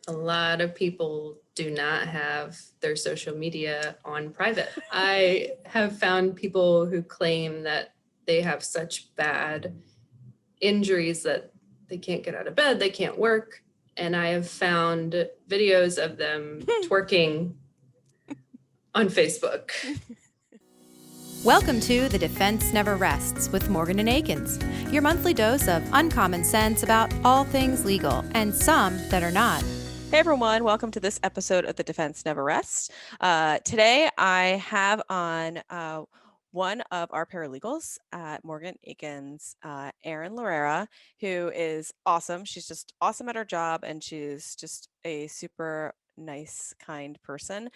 A lot of people do not have their social media on private. I have found people who claim that they have such bad injuries that they can't get out of bed, they can't work. And I have found videos of them twerking on Facebook. Welcome to The Defense Never Rests with Morgan and Akins, your monthly dose of uncommon sense about all things legal and some that are not. Hey everyone, welcome to this episode of The Defense Never Rests. Today I have on one of our paralegals at Morgan Akins, Erin Lorera, who is awesome. She's just awesome at her job and she's just a super nice, kind person.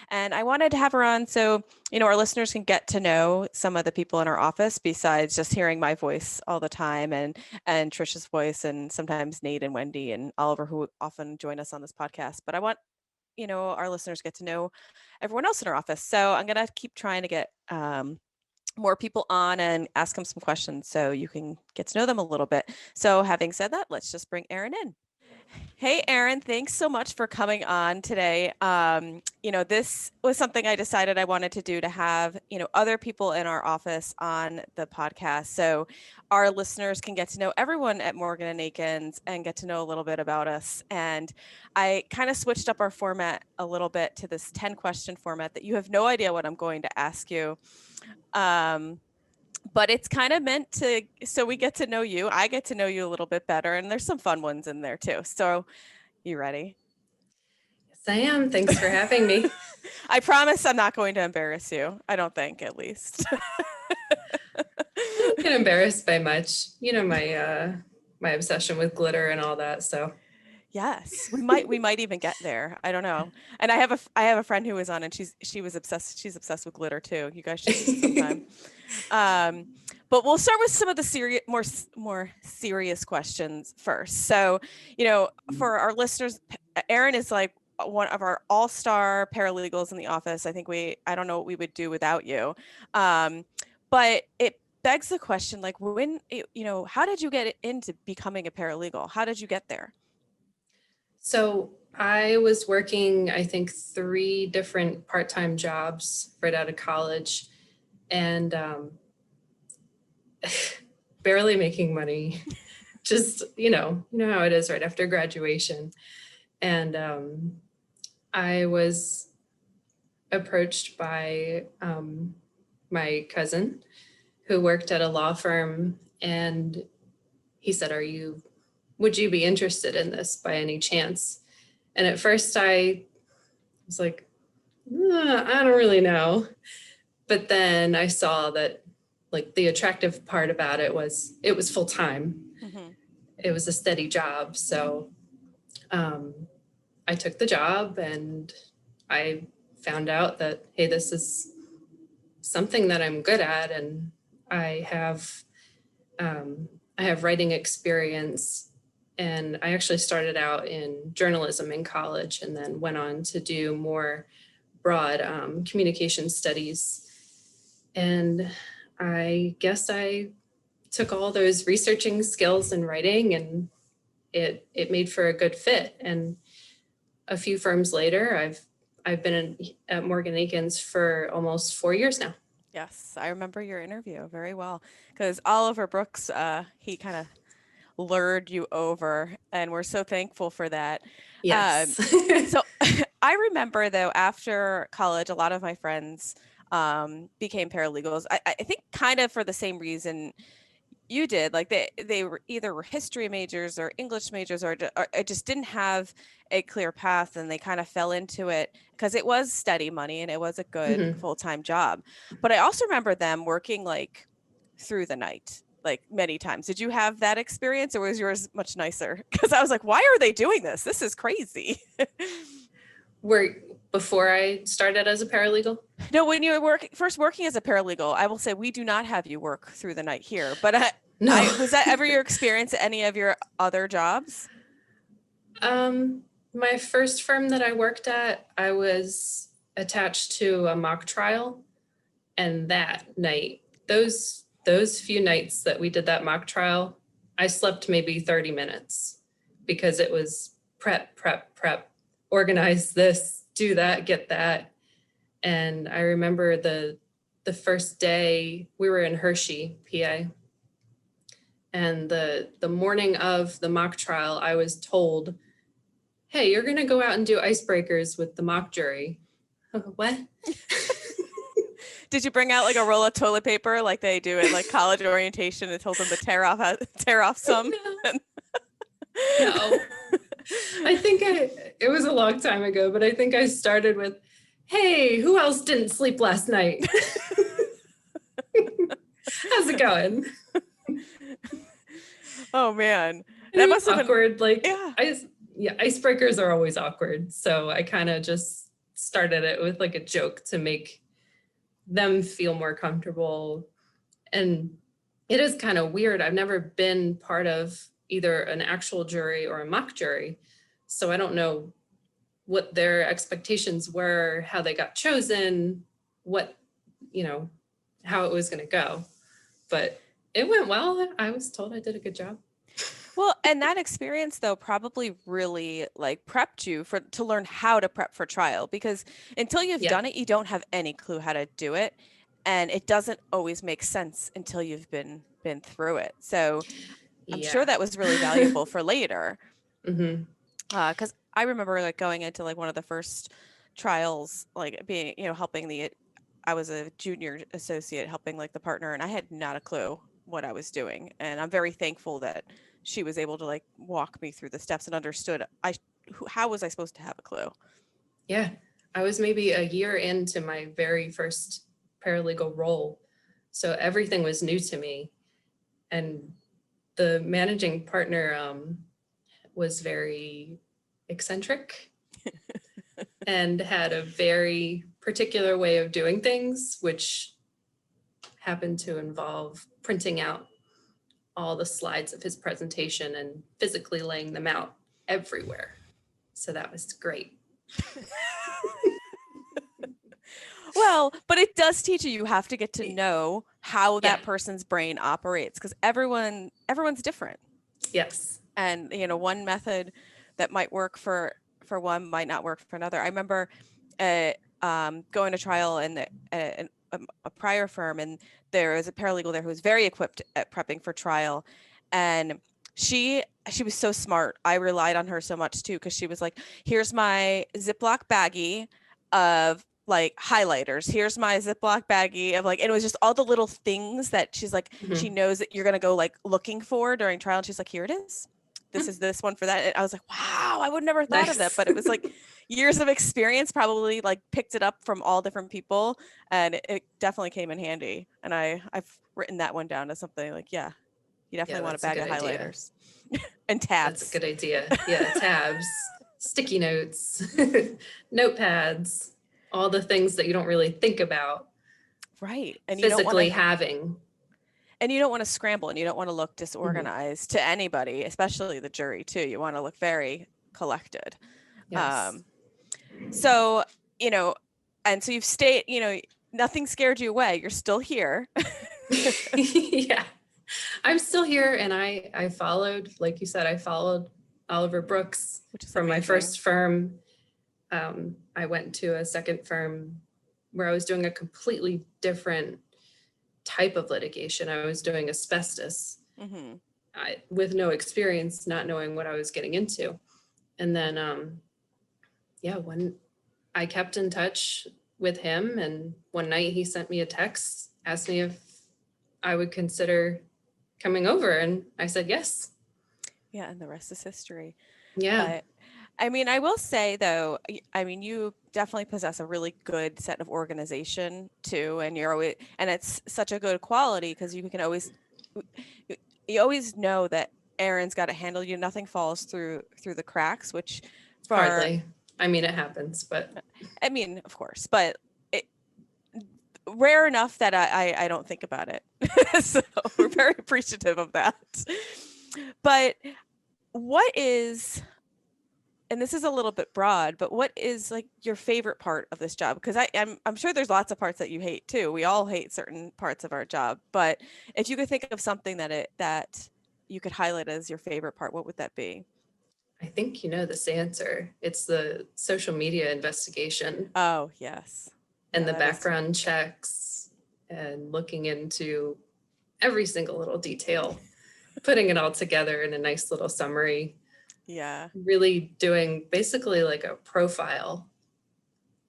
And I wanted to have her on so, our listeners can get to know some of the people in our office besides just hearing my voice all the time and Trisha's voice and sometimes Nate and Wendy and Oliver who often join us on this podcast. But I want, our listeners to get to know everyone else in our office. So I'm going to keep trying to get more people on and ask them some questions so you can get to know them a little bit. So having said that, let's just bring Erin in. Hey, Erin, thanks so much for coming on today. This was something I decided I wanted to do to have, other people in our office on the podcast. So our listeners can get to know everyone at Morgan and Akins and get to know a little bit about us. And I kind of switched up our format a little bit to this 10-question format that you have no idea what I'm going to ask you. But it's kind of meant to, so we get to know you. I get to know you a little bit better, and there's some fun ones in there too. So, you ready? Yes, I am. Thanks for having me. I promise I'm not going to embarrass you. I don't think, at least. I don't get embarrassed by much. My obsession with glitter and all that. So. Yes, we might even get there. I don't know. And I have a friend who was on, and she's obsessed with glitter too. You guys should see sometime. But we'll start with some of the more serious questions first. So, for our listeners, Erin is like one of our all-star paralegals in the office. I don't know what we would do without you. But it begs the question, like, how did you get into becoming a paralegal? How did you get there? So I was working, I think, 3 different part-time jobs right out of college and barely making money. Just, how it is right after graduation. And I was approached by my cousin who worked at a law firm, and he said, would you be interested in this by any chance? And at first I was like, I don't really know. But then I saw that, like, the attractive part about it was full time. Mm-hmm. It was a steady job. So I took the job and I found out that, hey, this is something that I'm good at. And I have writing experience. And I actually started out in journalism in college and then went on to do more broad communication studies. And I guess I took all those researching skills and writing, and it made for a good fit. And a few firms later, I've been at Morgan Akins for almost 4 years now. Yes, I remember your interview very well because Oliver Brooks, he kind of lured you over, and we're so thankful for that. Yes. So I remember, though, after college, a lot of my friends became paralegals. I think kind of for the same reason you did. Like they were either history majors or English majors, or it just didn't have a clear path, and they kind of fell into it because it was steady money and it was a good full-time job. But I also remember them working like through the night, like many times. Did you have that experience, or was yours much nicer? Because I was like, why are they doing this? This is crazy. Before I started as a paralegal? No, when you were first working as a paralegal, I will say we do not have you work through the night here. But no. Was that ever your experience at any of your other jobs? My first firm that I worked at, I was attached to a mock trial. And that night, those few nights that we did that mock trial, I slept maybe 30 minutes because it was prep, organize this, do that, get that. And I remember the first day we were in Hershey, PA. And the morning of the mock trial, I was told, hey, you're going to go out and do icebreakers with the mock jury. What? Did you bring out like a roll of toilet paper like they do at like college orientation and told them to tear off some? No. I think it was a long time ago, but I think I started with, hey, who else didn't sleep last night? How's it going? Oh man. That must have awkward. Like, yeah, icebreakers are always awkward. So I kind of just started it with like a joke to make them feel more comfortable. And it is kind of weird. I've never been part of either an actual jury or a mock jury. So I don't know what their expectations were, how they got chosen, what, how it was going to go. But it went well. I was told I did a good job. Well, and that experience though probably really like prepped you to learn how to prep for trial, because until you've done it, you don't have any clue how to do it. And it doesn't always make sense until you've been through it. So I'm sure that was really valuable for later. Mm-hmm. Because I remember like going into like one of the first trials, like being, helping I was a junior associate helping like the partner, and I had not a clue what I was doing. And I'm very thankful that she was able to like walk me through the steps and understood how was I supposed to have a clue? Yeah, I was maybe a year into my very first paralegal role. So everything was new to me. And the managing partner was very eccentric and had a very particular way of doing things, which happened to involve printing out all the slides of his presentation and physically laying them out everywhere. So that was great. Well, but it does teach you have to get to know how that person's brain operates, because everyone's different. Yes. And, one method that might work for one might not work for another. I remember going to trial in a prior firm, and there was a paralegal there who was very equipped at prepping for trial. And she was so smart. I relied on her so much too, because she was like, here's my Ziploc baggie of like highlighters. Here's my Ziploc baggie of like, and it was just all the little things that she's like, she knows that you're going to go like looking for during trial. And she's like, here it is. This is this one for that. And I was like, wow, I would never thought of that. But it was like years of experience, probably like picked it up from all different people. And it definitely came in handy. And I've written that one down as something like, you definitely want a bag of highlighters and tabs. That's a good idea. Yeah, tabs, sticky notes, notepads, all the things that you don't really think about. Right. And physically having. And you don't want to scramble, and you don't want to look disorganized to anybody, especially the jury too. You want to look very collected. Yes. So, and so you've stayed, nothing scared you away. You're still here. Yeah, I'm still here. And I followed, like you said, I followed Oliver Brooks from my first firm. I went to a second firm where I was doing a completely different type of litigation. I was doing asbestos with no experience, not knowing what I was getting into. And then, when I kept in touch with him, and one night he sent me a text, asked me if I would consider coming over. And I said, yes. Yeah. And the rest is history. Yeah. But, I will say though, you definitely possess a really good set of organization too. And and it's such a good quality, because you always know that Erin's got to handle you. Nothing falls through the cracks, which hardly. It happens, but of course, but rare enough that I don't think about it. So we're very appreciative of that. But what is, and this is a little bit broad, but what is like your favorite part of this job? Because I'm sure there's lots of parts that you hate too. We all hate certain parts of our job, but if you could think of something that you could highlight as your favorite part, what would that be? I think you know this answer. It's the social media investigation Oh, yes. and Yeah, the that is, background checks and looking into every single little detail, putting it all together in a nice little summary, yeah. really doing basically like a profile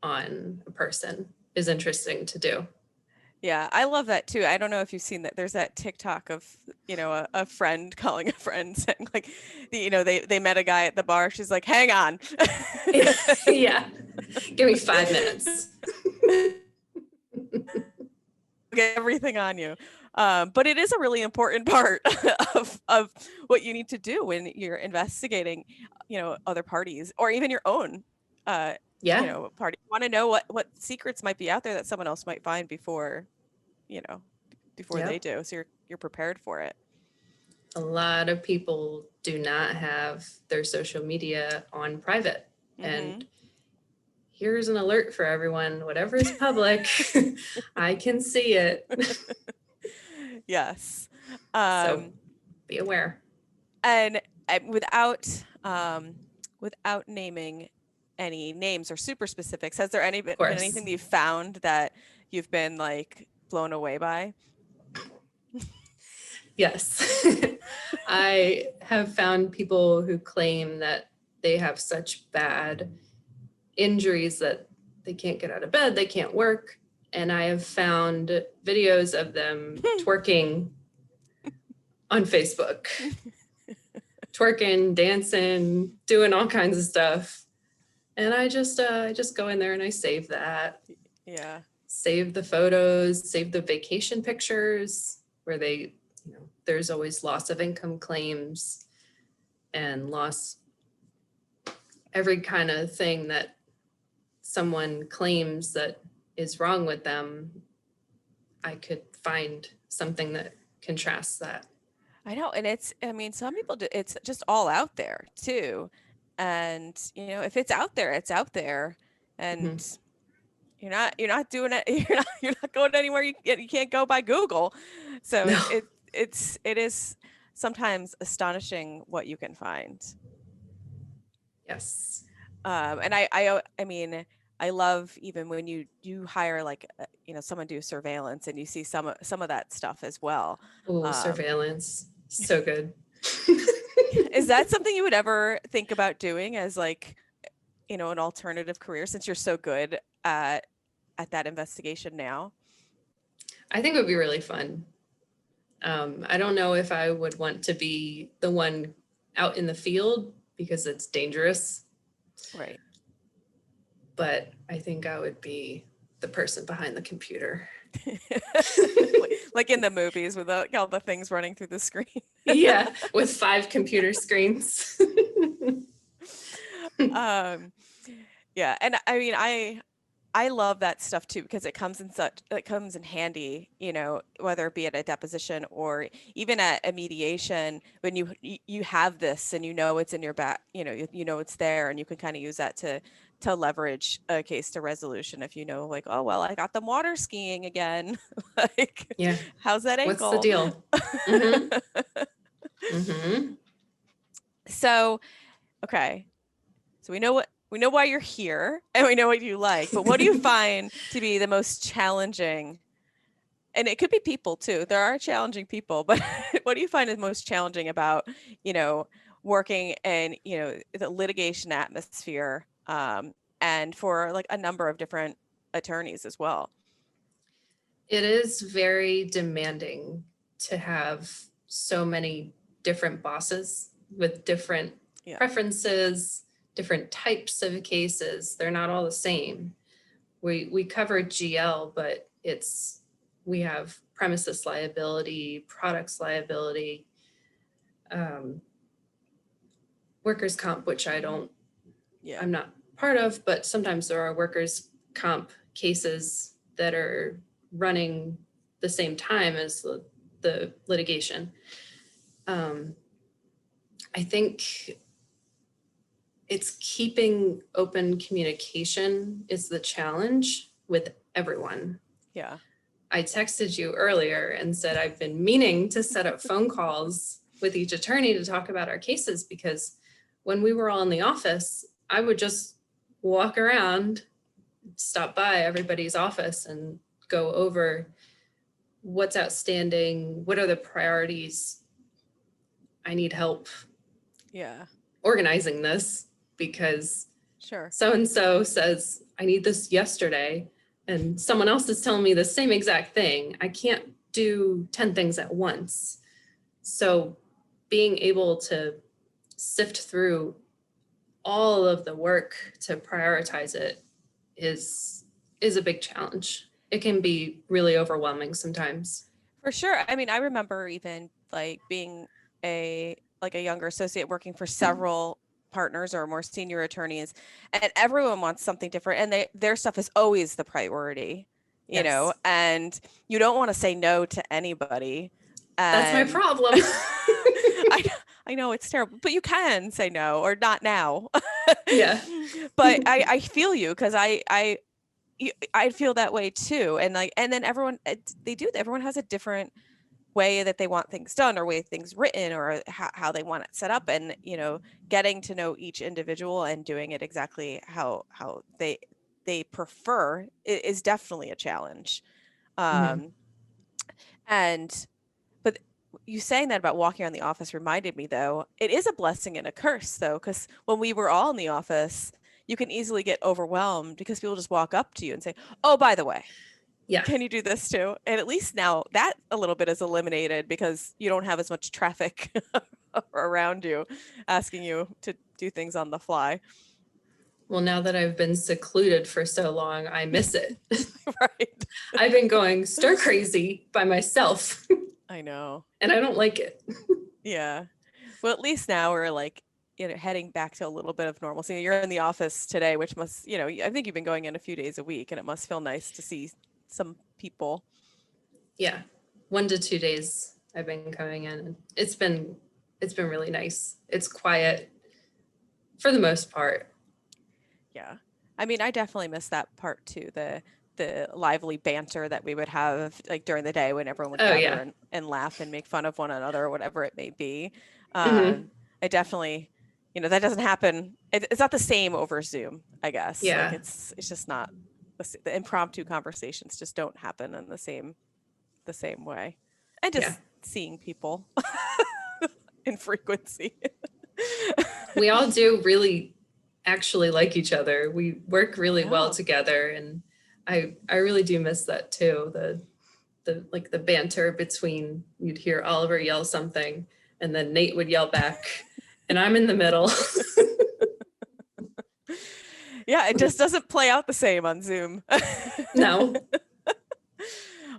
on a person is interesting to do. Yeah, I love that too. I don't know if you've seen that. There's that TikTok of, a friend calling a friend saying like, they met a guy at the bar. She's like, hang on. Yeah. Give me 5 minutes. Get everything on you. But it is a really important part of what you need to do when you're investigating, other parties or even your own, Yeah. party. You want to know what secrets might be out there that someone else might find you know, before they Yep. do. So you're prepared for it. A lot of people do not have their social media on private. And Mm-hmm. here's an alert for everyone, whatever is public, I can see it. Yes. So be aware. And without naming any names or super specifics, has there Of been course. anything that you've found that you've been like blown away by? Yes. I have found people who claim that they have such bad injuries that they can't get out of bed, they can't work. And I have found videos of them twerking on Facebook, twerking, dancing, doing all kinds of stuff. And I just go in there and I save that, Yeah. save the photos, save the vacation pictures where they, there's always loss of income claims and loss, every kind of thing that someone claims that is wrong with them. I could find something that contrasts that. I know. And some people do, it's just all out there too. And, if it's out there, it's out there. And Mhm. you're not doing it. You're not going anywhere. You can't go by Google. So No. it is sometimes astonishing what you can find. Yes. And I mean, I love even when you hire like, someone do surveillance and you see some of that stuff as well. Oh, surveillance. So good. Is that something you would ever think about doing as like, an alternative career since you're so good at that investigation now? I think it would be really fun. I don't know if I would want to be the one out in the field because it's dangerous, Right. but I think I would be the person behind the computer. Like in the movies with all the things running through the screen. Yeah, with 5 computer screens. Yeah, and I mean, I love that stuff too because it comes in handy, whether it be at a deposition or even at a mediation when you have this and it's in your back, it's there and you can kind of use that to leverage a case to resolution if like, oh well, I got them water skiing again. Like, Yeah. how's that ankle? What's the deal? Mm-hmm. Mm-hmm. So, okay. So we know why you're here and we know what you like, but what do you find to be the most challenging? And it could be people too. There are challenging people, but what do you find is most challenging about, working in, the litigation atmosphere, and for like a number of different attorneys as well? It is very demanding to have so many different bosses with different Yeah. preferences, different types of cases. They're not all the same. We cover GL, but we have premises liability, products liability, workers' comp, which I'm not part of, but sometimes there are workers' comp cases that are running the same time as the litigation. I think it's keeping open communication is the challenge with everyone. Yeah. I texted you earlier and said I've been meaning to set up phone calls with each attorney to talk about our cases because when we were all in the office, I would just walk around, stop by everybody's office and go over what's outstanding, what are the priorities. I need help organizing this because so-and-so says I need this yesterday and someone else is telling me the same exact thing. I can't do 10 things at once. So being able to sift through all of the work to prioritize it is a big challenge. It can be really overwhelming sometimes. For sure. I mean, I remember even like being a younger associate working for several partners or more senior attorneys, and everyone wants something different, and their stuff is always the priority, you know, and you don't want to say no to anybody. That's my problem. I know it's terrible, but you can say no or not now. Yeah. But I feel you, because I feel that way too. And then everyone has a different way that they want things done or way things written or how they want it set up. And, you know, getting to know each individual and doing it exactly how they prefer is definitely a challenge. But you saying that about walking around the office reminded me, though, it is a blessing and a curse, though, because when we were all in the office, you can easily get overwhelmed because people just walk up to you and say, oh, by the way, can you do this too? And at least now that a little bit is eliminated because you don't have as much traffic around you asking you to do things on the fly. Well, now that I've been secluded for so long, I miss it. Right. I've been going stir crazy by myself. I know. And I don't like it. Yeah. Well, at least now we're like, you know, heading back to a little bit of normalcy. You're in the office today, which must, you know, I think you've been going in a few days a week, and it must feel nice to see some people. Yeah. 1 to 2 days I've been coming in, and it's been really nice. It's quiet for the most part. Yeah. I mean, I definitely miss that part too. The lively banter that we would have like during the day when everyone would gather and laugh and make fun of one another or whatever it may be. I definitely, you know, that doesn't happen. It's not the same over Zoom, I guess. Yeah. Like it's just not the impromptu conversations just don't happen in the same way. And just seeing people in frequency. We all do really actually like each other. We work really well together, and I really do miss that too. The like the banter between, you'd hear Oliver yell something and then Nate would yell back and I'm in the middle. Yeah, it just doesn't play out the same on Zoom. No.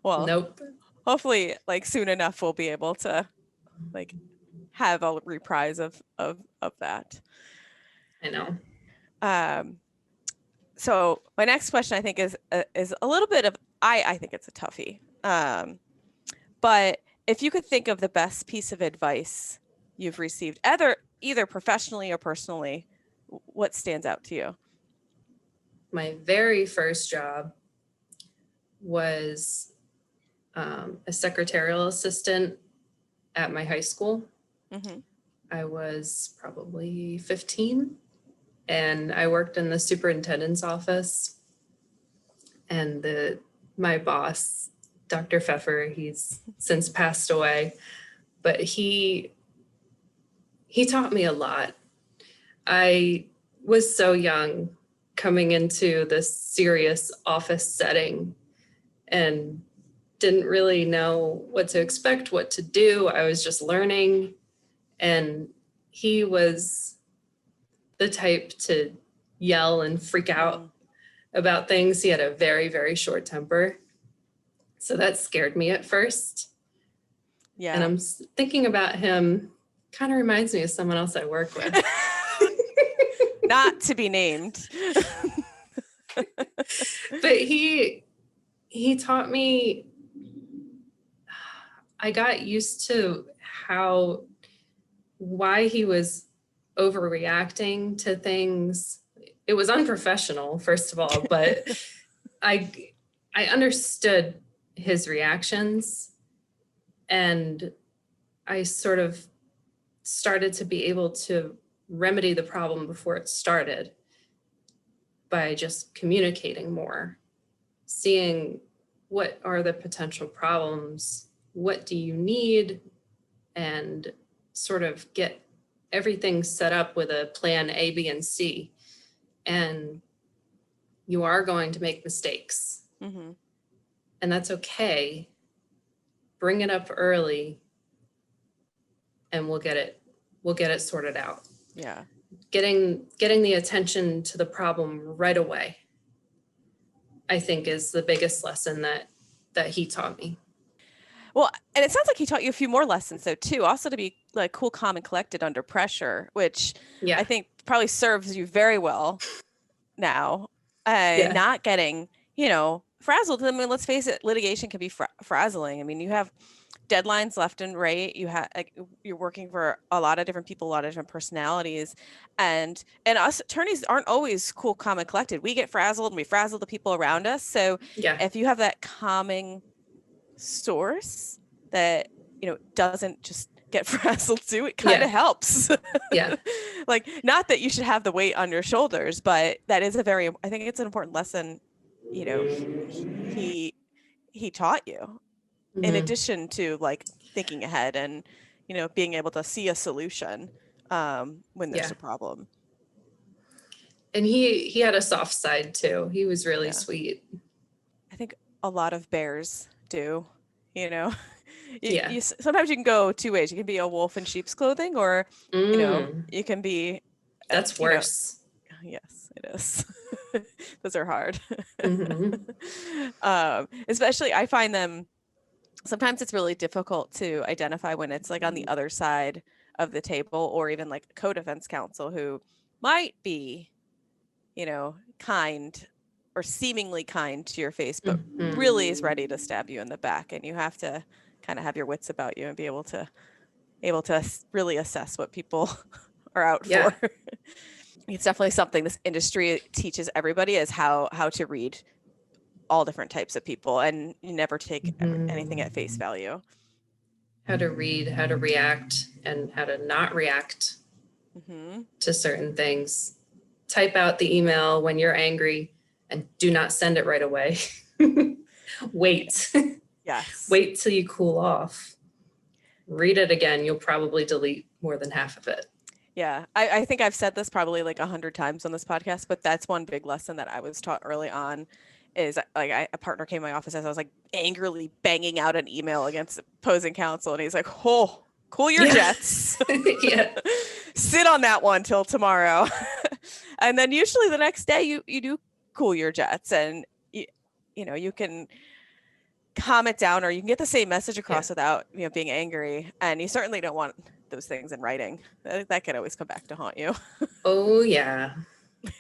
Well, nope. Hopefully like soon enough we'll be able to like have a reprise of that. I know. So my next question I think is a little bit of I think it's a toughie. But if you could think of the best piece of advice you've received, either professionally or personally, what stands out to you? My very first job was a secretarial assistant at my high school. Mm-hmm. I was probably 15, and I worked in the superintendent's office. And my boss, Dr. Pfeffer, he's since passed away, but he taught me a lot. I was so young coming into this serious office setting and didn't really know what to expect, what to do. I was just learning. And he was the type to yell and freak out about things. He had a very, very short temper. So that scared me at first. Yeah. And I'm thinking about him, kind of reminds me of someone else I work with. Not to be named. But he taught me, I got used to why he was overreacting to things. It was unprofessional, first of all, but I understood his reactions, and I sort of started to be able to remedy the problem before it started by just communicating more, seeing what are the potential problems, what do you need, and sort of get everything set up with a plan A, B, and C. And you are going to make mistakes. Mm-hmm. And that's okay. Bring it up early and we'll get it sorted out. Yeah. Getting the attention to the problem right away, I think, is the biggest lesson that he taught me. Well, and it sounds like he taught you a few more lessons though too. Also to be like cool, calm, and collected under pressure, which I think probably serves you very well now. Not getting, frazzled. I mean, let's face it, litigation can be frazzling. I mean, you have deadlines left and right. You're working for a lot of different people, a lot of different personalities, and us attorneys aren't always cool, calm, and collected. We get frazzled and we frazzle the people around us. So if you have that calming source that doesn't just get frazzled too, it kind of helps. Like, not that you should have the weight on your shoulders, but that is I think it's an important lesson he taught you, in addition to like thinking ahead and being able to see a solution when there's a problem. And he had a soft side too. He was really sweet. I think a lot of bears do, you sometimes you can go two ways. You can be a wolf in sheep's clothing, or you can be that's worse. Yes, it is. Those are hard. Especially I find them sometimes it's really difficult to identify when it's like on the other side of the table, or even like a co-defense counsel who might be kind or seemingly kind to your face, but really is ready to stab you in the back. And you have to kind of have your wits about you and be able to really assess what people are out for. It's definitely something this industry teaches everybody, is how to read all different types of people, and you never take anything at face value. How to read, how to react, and how to not react to certain things. Type out the email when you're angry and do not send it right away. Wait. Yes. Wait till you cool off. Read it again. You'll probably delete more than half of it. Yeah. I think I've said this probably like 100 times on this podcast, but that's one big lesson that I was taught early on. Is like a partner came to my office as I was like angrily banging out an email against opposing counsel, and he's like, "Oh, cool your jets. Sit on that one till tomorrow." And then usually the next day you do cool your jets, and you can calm it down, or you can get the same message across without being angry. And you certainly don't want those things in writing. That can always come back to haunt you. Oh yeah,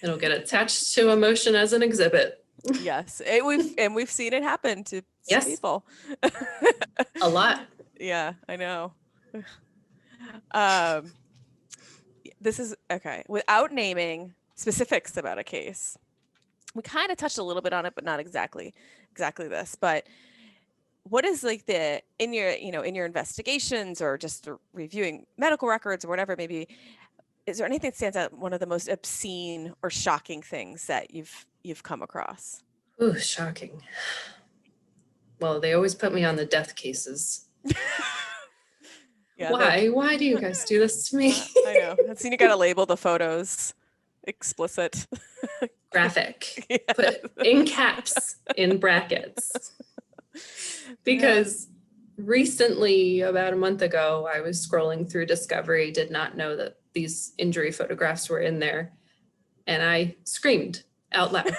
it'll get attached to emotion as an exhibit. Yes, we've seen it happen to some people. A lot. Yeah, I know. This is okay. Without naming specifics about a case, we kind of touched a little bit on it, but not exactly this. But what is like in your investigations, or just reviewing medical records or whatever it may be, is there anything that stands out, one of the most obscene or shocking things that you've come across? Ooh, shocking. Well, they always put me on the death cases. Why do you guys do this to me? I know. I've seen you got to label the photos explicit. Graphic. Put in caps, in brackets. Because recently, about a month ago, I was scrolling through Discovery, did not know that these injury photographs were in there. And I screamed out loud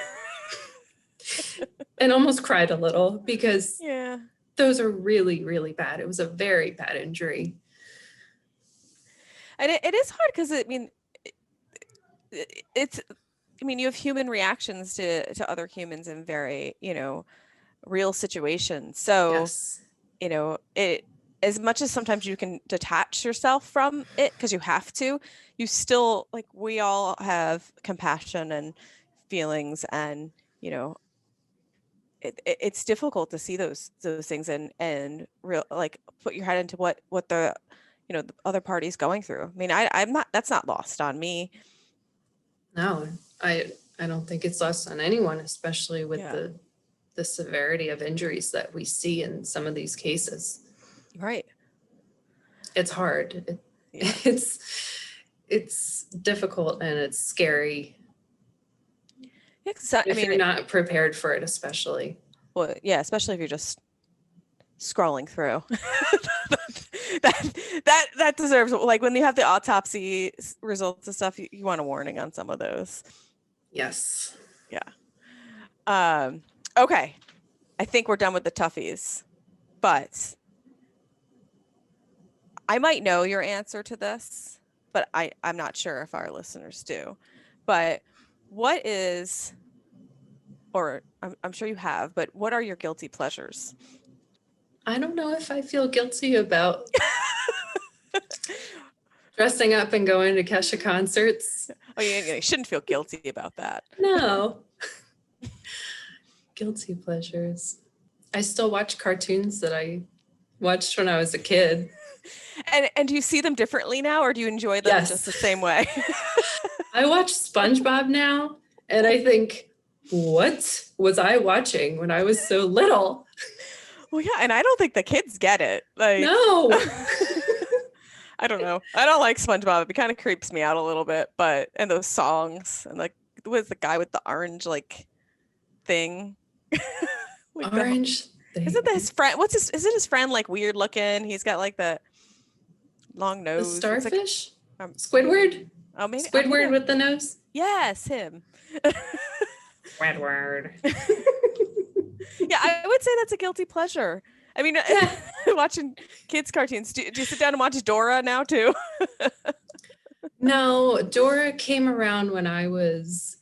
and almost cried a little, because those are really, really bad. It was a very bad injury. And it is hard because you have human reactions to other humans in very, real situations. So, it, as much as sometimes you can detach yourself from it because you have to, you still, like, we all have compassion and feelings, and, it's difficult to see those things and real, like, put your head into what the the other party's going through. I mean, I'm not, that's not lost on me. No, I don't think it's lost on anyone, especially with Yeah. the severity of injuries that we see in some of these cases. Right. It's hard. Yeah. It's difficult and it's scary Yeah, so, if you're not prepared for it, especially. well, yeah, especially if you're just scrolling through. that deserves, like, when you have the autopsy results and stuff, you want a warning on some of those. Yes. Yeah. Okay. I think we're done with the toughies, but I might know your answer to this, but I'm not sure if our listeners do. But what is, or I'm sure you have, but what are your guilty pleasures? I don't know if I feel guilty about dressing up and going to Kesha concerts. Oh, you shouldn't feel guilty about that. No. Guilty pleasures. I still watch cartoons that I watched when I was a kid. And do you see them differently now, or do you enjoy them Yes. just the same way? I watch SpongeBob now, and I think, what was I watching when I was so little? Well, yeah, and I don't think the kids get it. Like, No. I don't know. I don't like SpongeBob. It kind of creeps me out a little bit, but and those songs and like, was the guy with the orange like thing? Like Orange. isn't that his friend? Is it his friend, like, weird looking? He's got like the long The nose. starfish? Like, Squidward? oh, maybe Squidward with the nose? yes, him. Squidward. Yeah, I would say that's a guilty pleasure. I mean, watching kids' cartoons. Do you sit down and watch Dora now too? No, Dora came around when I was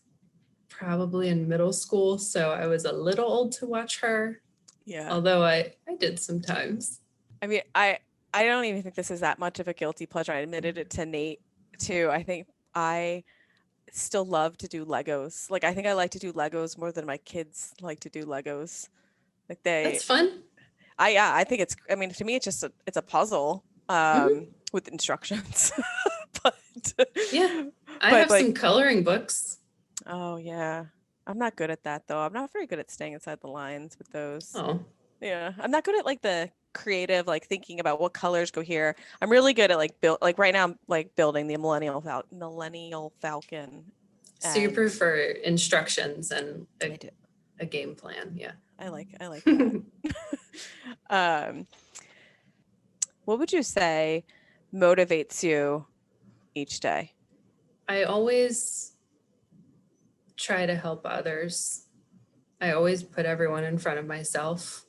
probably in middle school, so I was a little old to watch her, Yeah. although I did sometimes. I mean, I don't even think this is that much of a guilty pleasure. I admitted it to Nate too. I think I still love to do Legos. Like, I think I like to do Legos more than my kids like to do Legos. Like That's fun. I think it's, I mean, to me, it's just it's a puzzle with instructions. But Yeah. I but, have like, some coloring books. oh yeah. I'm not good at that though. I'm not very good at staying inside the lines with those. Oh, Yeah. I'm not good at like the creative, like thinking about what colors go here. I'm really good at like like right now I'm like building the Millennial Falcon. so you And prefer instructions and I do. a game plan. Yeah. I like that. What would you say motivates you each day? I always try to help others. I always put everyone in front of myself.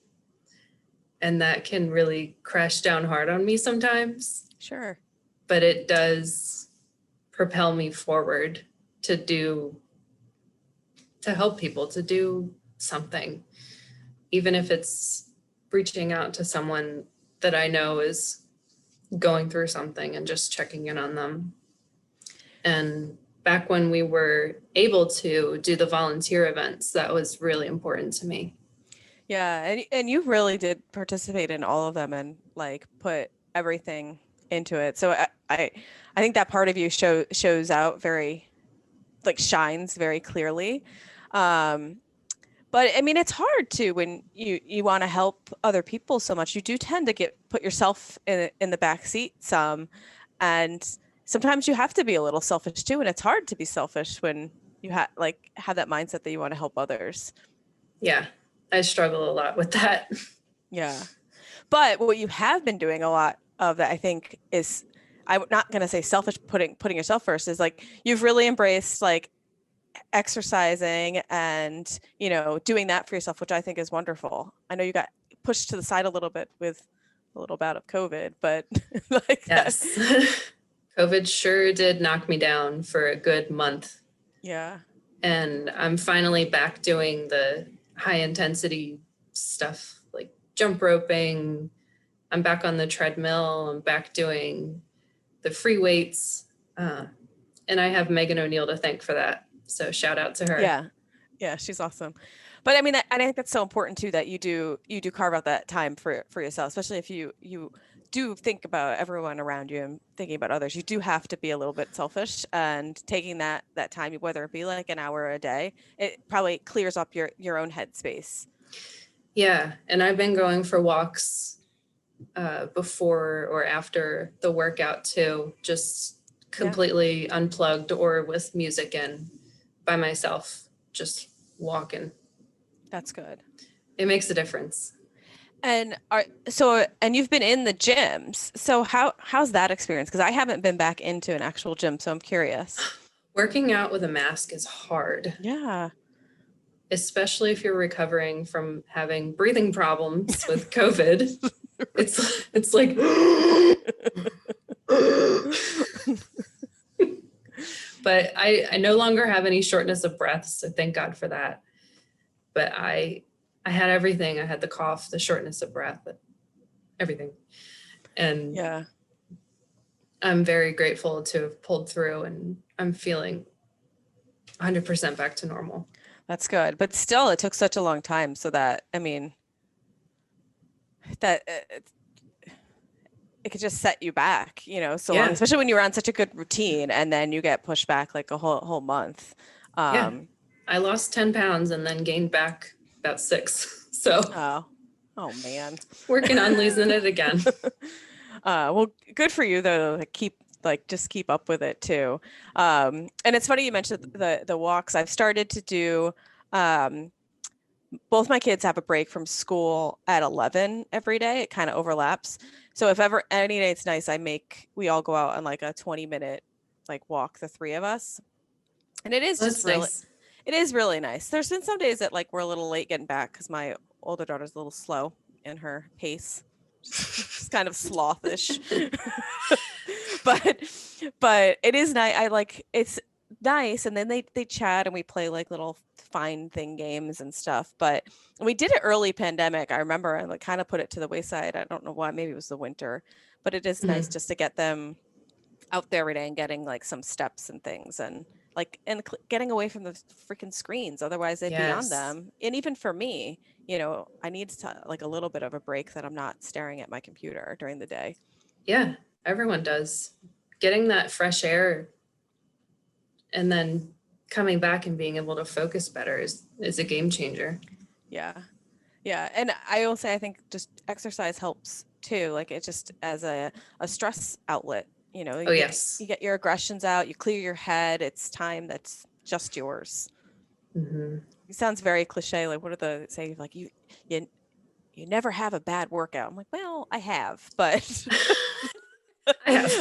And that can really crash down hard on me sometimes, Sure. but it does propel me forward to help people, to do something, even if it's reaching out to someone that I know is going through something and just checking in on them. And back when we were able to do the volunteer events, that was really important to me. Yeah, and you really did participate in all of them and like put everything into it. So I think that part of you shows out very, like, shines very clearly. But I mean, it's hard too when you want to help other people so much. You do tend to put yourself in the back seat some, and sometimes you have to be a little selfish too. And it's hard to be selfish when you have that mindset that you want to help others. Yeah, I struggle a lot with that. Yeah. But what you have been doing a lot of that, I think, is, I'm not going to say selfish, putting yourself first, is like you've really embraced like exercising and, doing that for yourself, which I think is wonderful. I know you got pushed to the side a little bit with a little bout of COVID, but like Yes. COVID sure did knock me down for a good month. Yeah. And I'm finally back doing the high intensity stuff like jump roping. I'm back on the treadmill. I'm back doing the free weights. And I have Megan O'Neill to thank for that. So shout out to her. Yeah. Yeah, she's awesome. But I mean, I think that's so important too, that you do carve out that time for yourself, especially if you do think about everyone around you and thinking about others, you do have to be a little bit selfish, and taking that time, whether it be like an hour a day, it probably clears up your own headspace. Yeah. And I've been going for walks before or after the workout too, just completely unplugged or with music in by myself, just walking. That's good. It makes a difference. And you've been in the gyms. So how's that experience? Because I haven't been back into an actual gym, so I'm curious. Working out with a mask is hard. Yeah. Especially if you're recovering from having breathing problems with COVID. It's like but I no longer have any shortness of breath, so thank God for that. But I had everything. I had the cough, the shortness of breath, everything. And yeah, I'm very grateful to have pulled through, and I'm feeling 100% back to normal. That's good. But still, it took such a long time. So that, I mean, that it could just set you back, so long, especially when you were on such a good routine and then you get pushed back like a whole month. I lost 10 pounds and then gained back about 6. So oh man, working on losing it again. Well, good for you though, to just keep up with it too. And it's funny you mentioned the walks. I've started to do, both my kids have a break from school at 11 every day. It kind of overlaps. So if ever any day it's nice, we all go out on like a 20-minute like walk, the 3 of us. And it is just really nice. It is really nice. There's been some days that like we're a little late getting back because my older daughter's a little slow in her pace. Just kind of slothish. but it is nice. It's nice. And then they chat and we play like little find thing games and stuff. But we did it early pandemic. I remember I kind of put it to the wayside. I don't know why. Maybe it was the winter, but it is nice just to get them out there every day and getting like some steps and things, and getting away from the freaking screens. Otherwise they'd be on them. And even for me, I need like a little bit of a break that I'm not staring at my computer during the day. Yeah, everyone does. Getting that fresh air and then coming back and being able to focus better is a game changer. Yeah. And I will say, I think just exercise helps too. Like it just as a stress outlet, you get your aggressions out, you clear your head. It's time that's just yours. Mm-hmm. It sounds very cliche. Like, what are the saying? Like you never have a bad workout. I'm like, well, I have, but I have.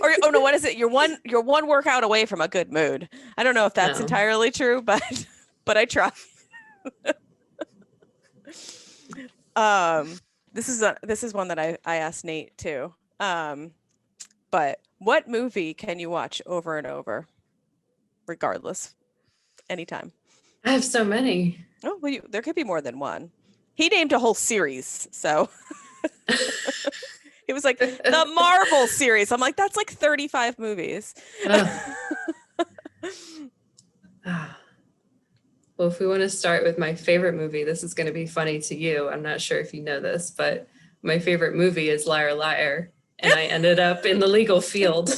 or oh no, what is it? You're one workout away from a good mood. I don't know if that's entirely true, but I try. This is one that I asked Nate too. But what movie can you watch over and over, regardless, anytime? I have so many. Oh, well, there could be more than one. He named a whole series, so it was like the Marvel series. I'm like, that's like 35 movies. Well, if we want to start with my favorite movie, this is going to be funny to you. I'm not sure if you know this, but my favorite movie is Liar, Liar. And I ended up in the legal field.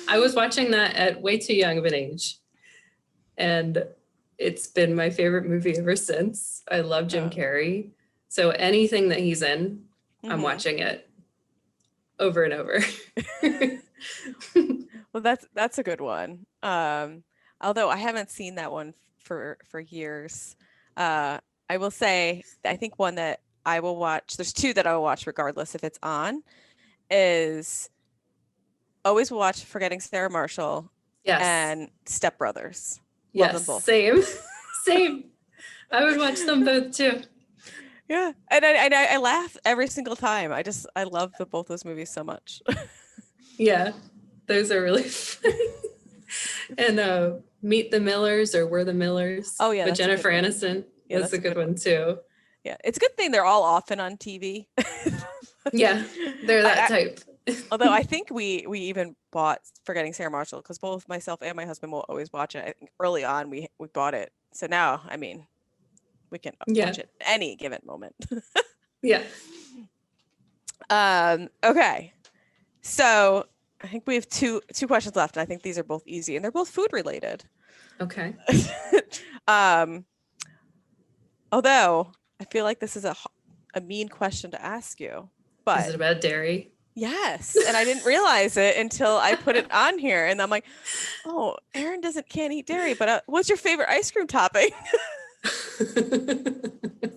I was watching that at way too young of an age. And it's been my favorite movie ever since. I love Jim Carrey. So anything that he's in, I'm watching it over and over. Well, that's a good one. Although I haven't seen that one for years. I will say, I think one that I will watch, there's 2 that I will watch regardless if it's on, is always watch Forgetting Sarah Marshall and Step Brothers. Love them both. Same. I would watch them both too. Yeah, and I laugh every single time. I love both those movies so much. Yeah, those are really fun. And Meet the Millers or We're the Millers. Oh yeah, with Jennifer Aniston. Yeah, that's a good one too. Yeah, it's a good thing they're all often on TV. Yeah, they're that type. Although I think we even bought Forgetting Sarah Marshall because both myself and my husband will always watch it. I think early on we bought it, so now I mean we can watch it any given moment. Yeah. Okay. So I think we have two questions left, and I think these are both easy, and they're both food related. Okay. Although I feel like this is a mean question to ask you, but Is it about dairy? yes, and I didn't realize it until I put it on here, and I'm like, oh, Erin can't eat dairy, but what's your favorite ice cream topping?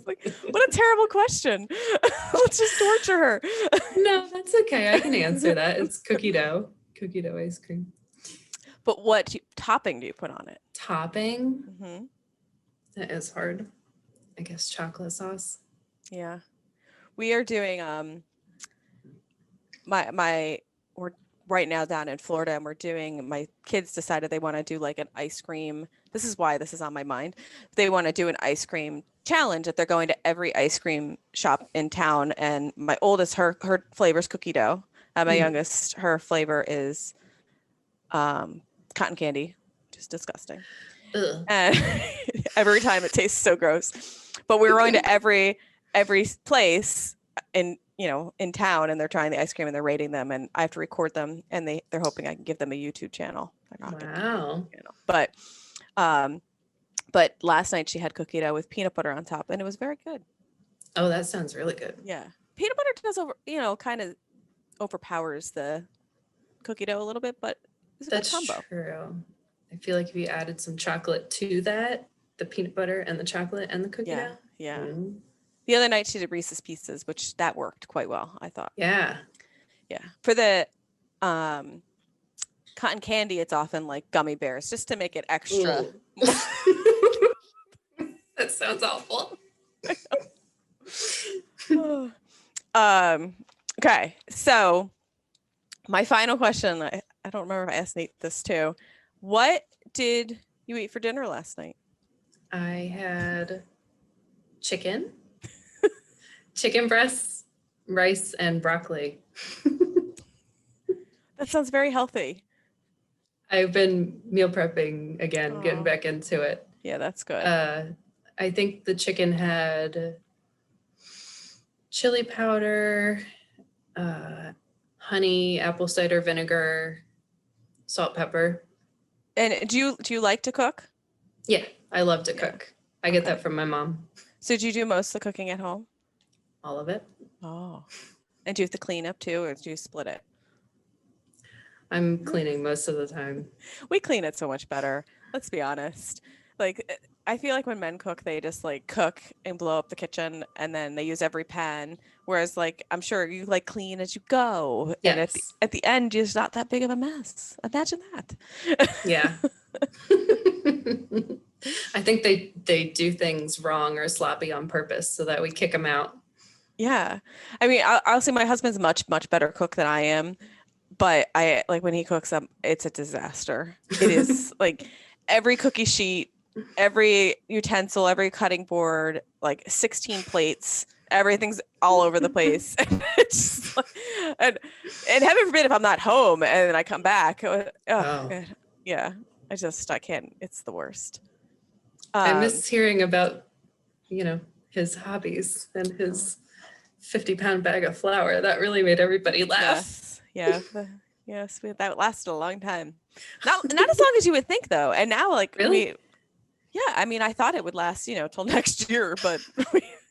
Like, what a terrible question. Let's just torture her. No, that's okay. I can answer that. It's cookie dough ice cream. But what topping do you put on it? Topping? Mm-hmm. That is hard. I guess chocolate sauce. Yeah. We are doing we're right now down in Florida, and my kids decided they want to do like an ice cream. This is why this is on my mind. They want to do an ice cream challenge that they're going to every ice cream shop in town. And my oldest, her flavor is cookie dough. And my youngest, her flavor is cotton candy, which is disgusting. Ugh. And every time it tastes so gross. But we're going to every place in town, and they're trying the ice cream and they're rating them, and I have to record them, and they're hoping I can give them a YouTube channel. Wow. But last night she had cookie dough with peanut butter on top, and it was very good. Oh, that sounds really good. Yeah. Peanut butter does kind of overpowers the cookie dough a little bit, but it's a good combo. True. I feel like if you added some chocolate to that, the peanut butter and the chocolate and the cookie dough. Yeah. The other night she did Reese's Pieces, which that worked quite well, I thought. Yeah. Yeah. For the cotton candy, it's often like gummy bears, just to make it extra. That sounds awful. Okay. So my final question, I don't remember if I asked Nate this too. What did you eat for dinner last night? I had chicken breasts, rice, and broccoli. That sounds very healthy. I've been meal prepping again, getting back into it. Yeah, that's good. I think the chicken had chili powder, honey, apple cider vinegar, salt, pepper. And do you like to cook? Yeah, I love to cook. I get that from my mom. So do you do most of the cooking at home? All of it. Oh. And do you have to clean up too, or do you split it? I'm cleaning most of the time. We clean it so much better. Let's be honest. Like, I feel like when men cook, they just like cook and blow up the kitchen, and then they use every pan. Whereas, like, I'm sure you like clean as you go. Yes. And at the end, it's not that big of a mess. Imagine that. Yeah. I think they do things wrong or sloppy on purpose so that we kick them out. Yeah. I mean, I'll say my husband's much better cook than I am, but I like when he cooks up, it's a disaster. It is like every cookie sheet, every utensil, every cutting board, like 16 plates, everything's all over the place. It's like, and heaven forbid if I'm not home and then I come back. Yeah. I can't. It's the worst. I miss hearing about, his hobbies and his 50-pound bag of flour. That really made everybody laugh. Yes. That lasted a long time. Not as long as you would think, though. And now, like, really? I mean, I thought it would last, till next year, but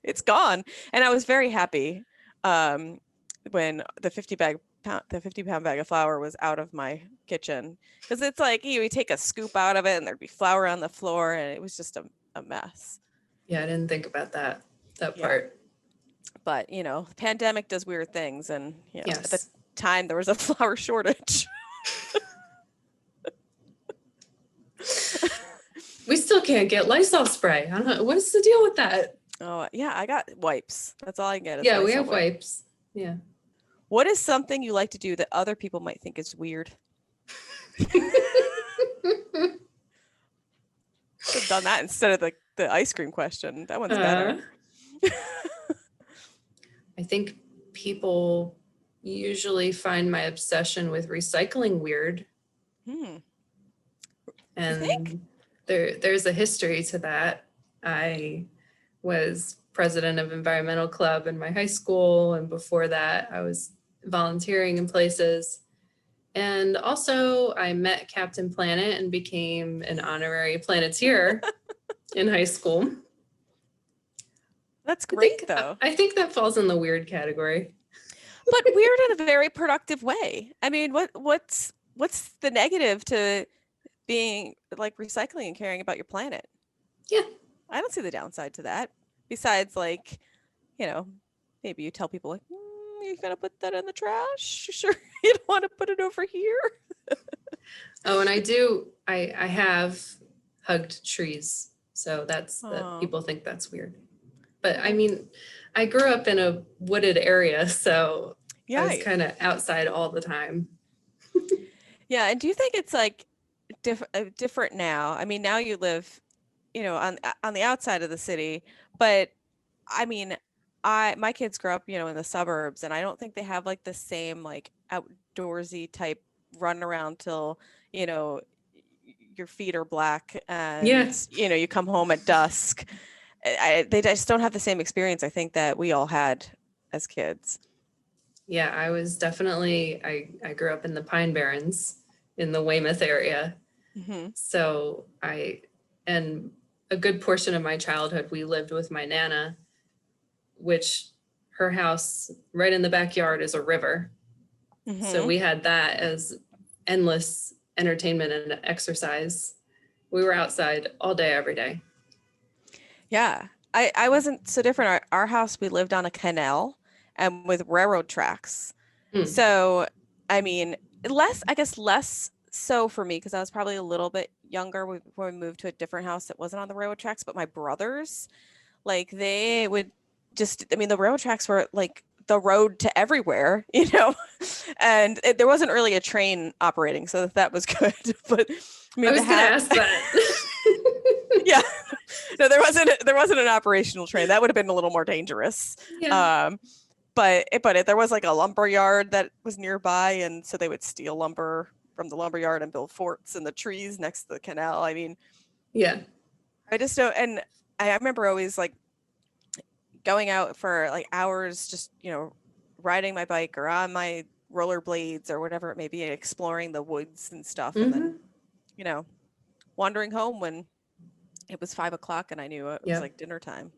it's gone. And I was very happy when the 50-pound bag of flour was out of my kitchen, because it's like you take a scoop out of it and there'd be flour on the floor, and it was just a mess. Yeah, I didn't think about that part. But the pandemic does weird things, and yes. At the time there was a flour shortage. We still can't get Lysol spray. I don't know. What is the deal with that? Oh yeah, I got wipes. That's all I get. Yeah, we have wipes. Yeah. What is something you like to do that other people might think is weird? Could have done that instead of the ice cream question. That one's better. I think people usually find my obsession with recycling weird. And there's a history to that. I was president of environmental club in my high school. And before that, I was volunteering in places. And also I met Captain Planet and became an honorary planeteer in high school. That's great, though. I think that falls in the weird category. But weird in a very productive way. I mean, what's the negative to being like recycling and caring about your planet? Yeah. I don't see the downside to that. Besides, like, maybe you tell people like, you're gonna put that in the trash. Sure, you don't want to put it over here. Oh, and I have hugged trees. So people think that's weird. But I mean, I grew up in a wooded area, so I was kind of outside all the time. Yeah, and do you think it's like different now? I mean, now you live, on the outside of the city, but I mean, my kids grew up, in the suburbs, and I don't think they have like the same like outdoorsy type run around till, your feet are black and you come home at dusk. They just don't have the same experience, I think, that we all had as kids. Yeah, I was definitely, I grew up in the Pine Barrens in the Weymouth area. Mm-hmm. So and a good portion of my childhood, we lived with my Nana, which her house right in the backyard is a river. Mm-hmm. So we had that as endless entertainment and exercise. We were outside all day, every day. Yeah, I wasn't so different. Our house, we lived on a canal and with railroad tracks. So, I mean, less so for me because I was probably a little bit younger when we moved to a different house that wasn't on the railroad tracks. But my brothers, like they would the railroad tracks were like the road to everywhere, and there wasn't really a train operating. So that was good. But I mean, I was going to ask that. Yeah. No, there wasn't an operational train. That would have been a little more dangerous. Yeah. But there was like a lumber yard that was nearby, and so they would steal lumber from the lumber yard and build forts in the trees next to the canal. I mean, yeah. I just don't, and I remember always like going out for like hours, just riding my bike or on my rollerblades or whatever it may be, exploring the woods and stuff, and then wandering home when it was 5 o'clock and I knew it was like dinner time.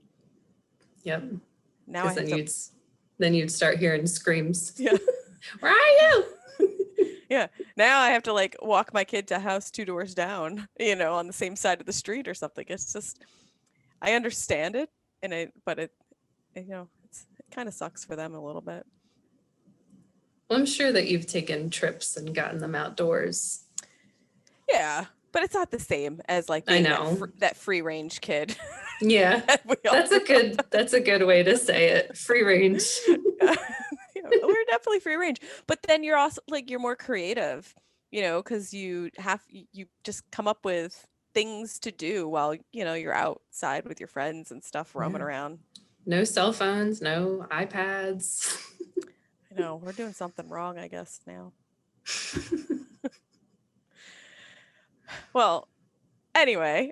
Yep. Now then you'd start hearing screams. Yeah. Where are you? Yeah. Now I have to like walk my kid to a house 2 doors down, on the same side of the street or something. It's just, I understand it, but it kind of sucks for them a little bit. Well, I'm sure that you've taken trips and gotten them outdoors. Yeah. But it's not the same as like being that free range kid. Yeah, that's a good way to say it. Free range. We're definitely free range. But then you're also like you're more creative, because you just come up with things to do while you're outside with your friends and stuff roaming around. No cell phones, no iPads. I know we're doing something wrong, I guess now. Well, anyway,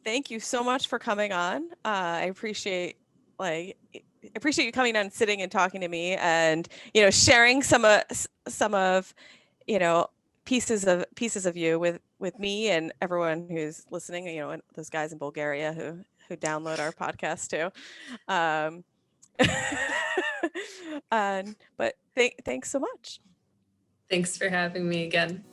thank you so much for coming on. I appreciate you coming on and sitting and talking to me and, sharing some of, pieces of you with me and everyone who's listening, and those guys in Bulgaria who download our podcast too. But thanks so much. Thanks for having me again.